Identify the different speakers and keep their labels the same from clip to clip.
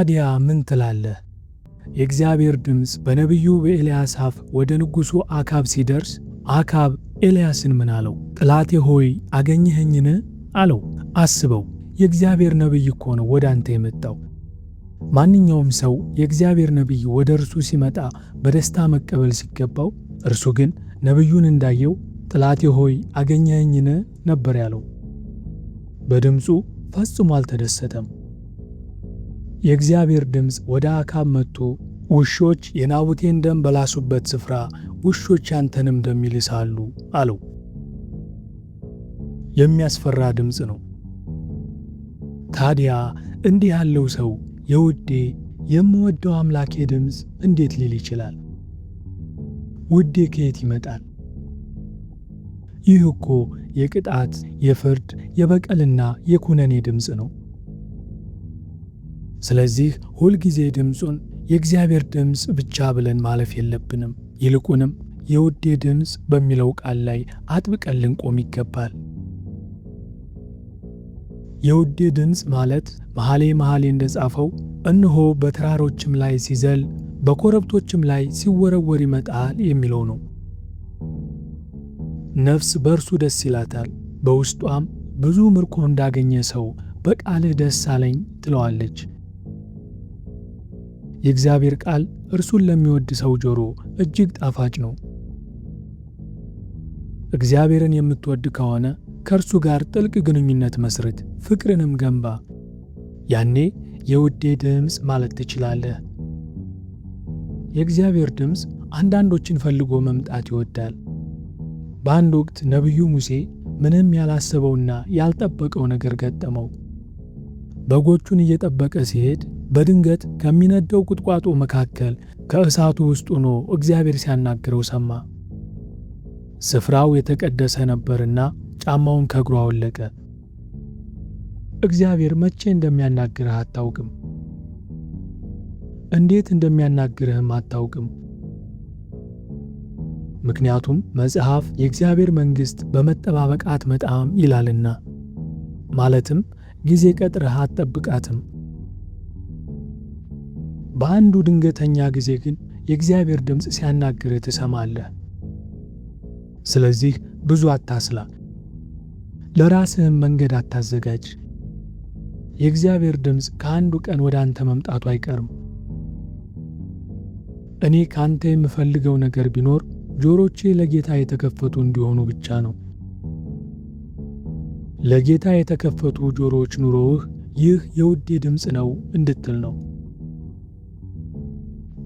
Speaker 1: ታዲያ ምን ትላለህ? የእግዚአብሔር ድምፅ በነቢዩ በኤልያስ አፍ ወደ ንጉሡ አካብ ሲደርስ አካብ ኤልያስን ምን አለው? ጠላቴ ሆይ አገኘኸኝን? አለው። አስበው፣ የእግዚአብሔር ነቢይ እኮ ነው ወደ አንተ የመጣው። ማንኛውም ሰው የእግዚአብሔር ነቢይ ወደ እርሱ ሲመጣ በደስታ መቀበል ሲገባው፣ እርሱ ግን ነቢዩን እንዳየው ጠላቴ ሆይ አገኘኸኝን ነበር ያለው። በድምፁ ፈጽሞ አልተደሰተም። የእግዚአብሔር ድምፅ ወደ አካብ መጥቶ ውሾች የናቡቴን ደም በላሱበት ስፍራ ውሾች ያንተንም ደም ይልሳሉ አለው። የሚያስፈራ ድምፅ ነው። ታዲያ እንዲህ ያለው ሰው የውዴ የምወደው አምላኬ ድምፅ እንዴት ሊል ይችላል? ውዴ ከየት ይመጣል? ይህ እኮ የቅጣት፣ የፍርድ፣ የበቀልና የኩነኔ ድምፅ ነው። ስለዚህ ሁልጊዜ ድምፁን የእግዚአብሔር ድምፅ ብቻ ብለን ማለፍ የለብንም። ይልቁንም የውዴ ድምፅ በሚለው ቃል ላይ አጥብቀን ልንቆም ይገባል። የውዴ ድምፅ ማለት መኃልየ መኃልይ እንደጻፈው እነሆ በተራሮችም ላይ ሲዘል በኮረብቶችም ላይ ሲወረወር ይመጣል የሚለው ነው። ነፍስ በእርሱ ደስ ይላታል፣ በውስጧም ብዙ ምርኮ እንዳገኘ ሰው በቃልህ ደስ አለኝ ትለዋለች። የእግዚአብሔር ቃል እርሱን ለሚወድ ሰው ጆሮ እጅግ ጣፋጭ ነው። እግዚአብሔርን የምትወድ ከሆነ ከእርሱ ጋር ጥልቅ ግንኙነት መስርት፣ ፍቅርንም ገንባ። ያኔ የውዴ ድምፅ ማለት ትችላለህ። የእግዚአብሔር ድምፅ አንዳንዶችን ፈልጎ መምጣት ይወዳል። በአንድ ወቅት ነቢዩ ሙሴ ምንም ያላሰበውና ያልጠበቀው ነገር ገጠመው። በጎቹን እየጠበቀ ሲሄድ በድንገት ከሚነደው ቁጥቋጦ መካከል ከእሳቱ ውስጥ ሆኖ እግዚአብሔር ሲያናግረው ሰማ። ስፍራው የተቀደሰ ነበርና ጫማውን ከእግሩ አወለቀ። እግዚአብሔር መቼ እንደሚያናግርህ አታውቅም። እንዴት እንደሚያናግርህም አታውቅም። ምክንያቱም መጽሐፍ የእግዚአብሔር መንግሥት በመጠባበቅ አትመጣም ይላልና፣ ማለትም ጊዜ ቀጥረህ አትጠብቃትም። በአንዱ ድንገተኛ ጊዜ ግን የእግዚአብሔር ድምፅ ሲያናግርህ ትሰማለህ። ስለዚህ ብዙ አታስላ፣ ለራስህም መንገድ አታዘጋጅ። የእግዚአብሔር ድምፅ ከአንዱ ቀን ወደ አንተ መምጣቱ አይቀርም። እኔ ካንተ የምፈልገው ነገር ቢኖር ጆሮቼ ለጌታ የተከፈቱ እንዲሆኑ ብቻ ነው። ለጌታ የተከፈቱ ጆሮዎች ኑሮውህ ይህ የውዴ ድምፅ ነው እንድትል ነው።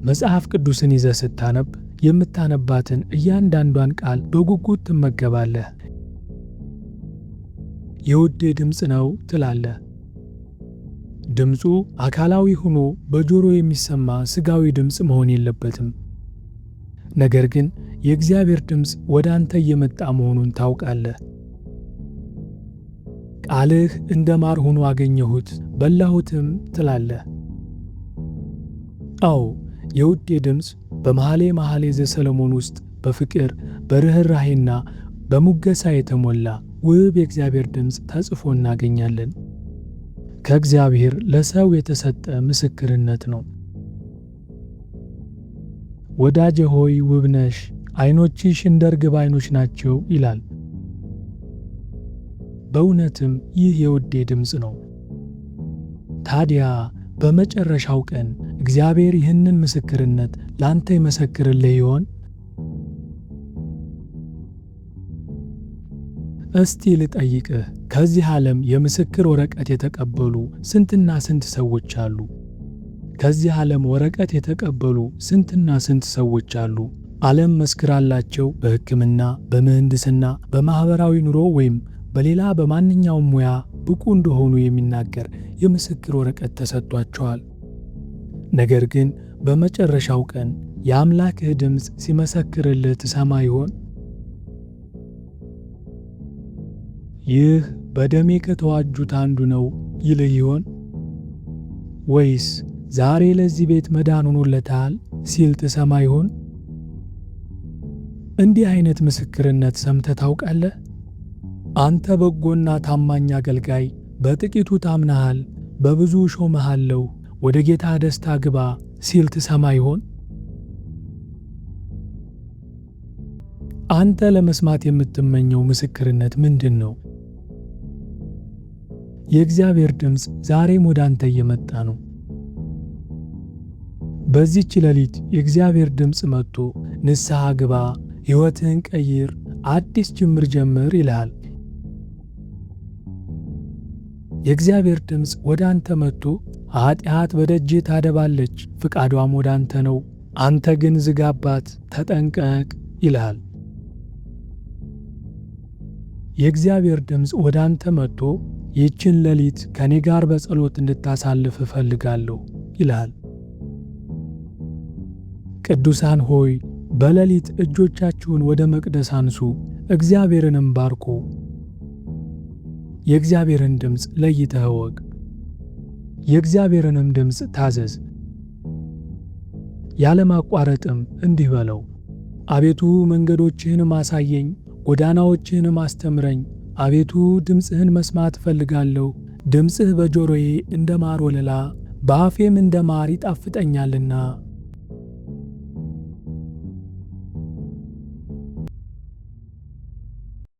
Speaker 1: መጽሐፍ ቅዱስን ይዘህ ስታነብ የምታነባትን እያንዳንዷን ቃል በጉጉት ትመገባለህ። የውዴ ድምፅ ነው ትላለህ። ድምፁ አካላዊ ሆኖ በጆሮ የሚሰማ ሥጋዊ ድምፅ መሆን የለበትም። ነገር ግን የእግዚአብሔር ድምፅ ወደ አንተ እየመጣ መሆኑን ታውቃለህ። ቃልህ እንደ ማር ሆኖ አገኘሁት በላሁትም ትላለህ። አዎ፣ የውዴ ድምፅ በመኃልየ መኃልይ ዘሰሎሞን ውስጥ በፍቅር በርኅራኄና በሙገሳ የተሞላ ውብ የእግዚአብሔር ድምፅ ተጽፎ እናገኛለን። ከእግዚአብሔር ለሰው የተሰጠ ምስክርነት ነው። ወዳጄ ሆይ ውብ ነሽ፣ ዓይኖችሽ እንደ ርግብ ዓይኖች ናቸው ይላል። በእውነትም ይህ የውዴ ድምፅ ነው። ታዲያ በመጨረሻው ቀን እግዚአብሔር ይህንን ምስክርነት ላንተ ይመሰክርልህ ይሆን? እስቲ ልጠይቅህ፣ ከዚህ ዓለም የምስክር ወረቀት የተቀበሉ ስንትና ስንት ሰዎች አሉ? ከዚህ ዓለም ወረቀት የተቀበሉ ስንትና ስንት ሰዎች አሉ? ዓለም መስክራላቸው በሕክምና፣ በምህንድስና፣ በማኅበራዊ ኑሮ ወይም በሌላ በማንኛውም ሙያ ብቁ እንደሆኑ የሚናገር የምስክር ወረቀት ተሰጥቷቸዋል። ነገር ግን በመጨረሻው ቀን የአምላክህ ድምፅ ሲመሰክርልህ ትሰማ ይሆን? ይህ በደሜ ከተዋጁት አንዱ ነው ይልህ ይሆን? ወይስ ዛሬ ለዚህ ቤት መዳን ሆኖለታል ሲል ትሰማ ይሆን? እንዲህ አይነት ምስክርነት ሰምተህ ታውቃለህ? አንተ በጎና ታማኝ አገልጋይ፣ በጥቂቱ ታምነሃል፣ በብዙ እሾምሃለሁ፣ ወደ ጌታ ደስታ ግባ ሲል ትሰማ ይሆን? አንተ ለመስማት የምትመኘው ምስክርነት ምንድን ነው? የእግዚአብሔር ድምፅ ዛሬም ወደ አንተ እየመጣ ነው። በዚህች ሌሊት የእግዚአብሔር ድምፅ መጥቶ ንስሐ ግባ፣ ሕይወትህን ቀይር፣ አዲስ ጅምር ጀምር ይልሃል። የእግዚአብሔር ድምፅ ወደ አንተ መጥቶ ኃጢአት በደጅህ ታደባለች፣ ፍቃዷም ወደ አንተ ነው፣ አንተ ግን ዝጋባት፣ ተጠንቀቅ ይልሃል። የእግዚአብሔር ድምፅ ወደ አንተ መጥቶ ይህችን ሌሊት ከኔ ጋር በጸሎት እንድታሳልፍ እፈልጋለሁ ይልሃል። ቅዱሳን ሆይ በሌሊት እጆቻችሁን ወደ መቅደስ አንሱ፣ እግዚአብሔርንም ባርኩ። የእግዚአብሔርን ድምፅ ለይተህ እወቅ፣ የእግዚአብሔርንም ድምፅ ታዘዝ። ያለማቋረጥም እንዲህ በለው፣ አቤቱ መንገዶችህንም አሳየኝ፣ ጎዳናዎችህንም አስተምረኝ። አቤቱ ድምፅህን መስማት እፈልጋለሁ። ድምፅህ በጆሮዬ እንደ ማር ወለላ፣ በአፌም እንደ ማር ይጣፍጠኛልና።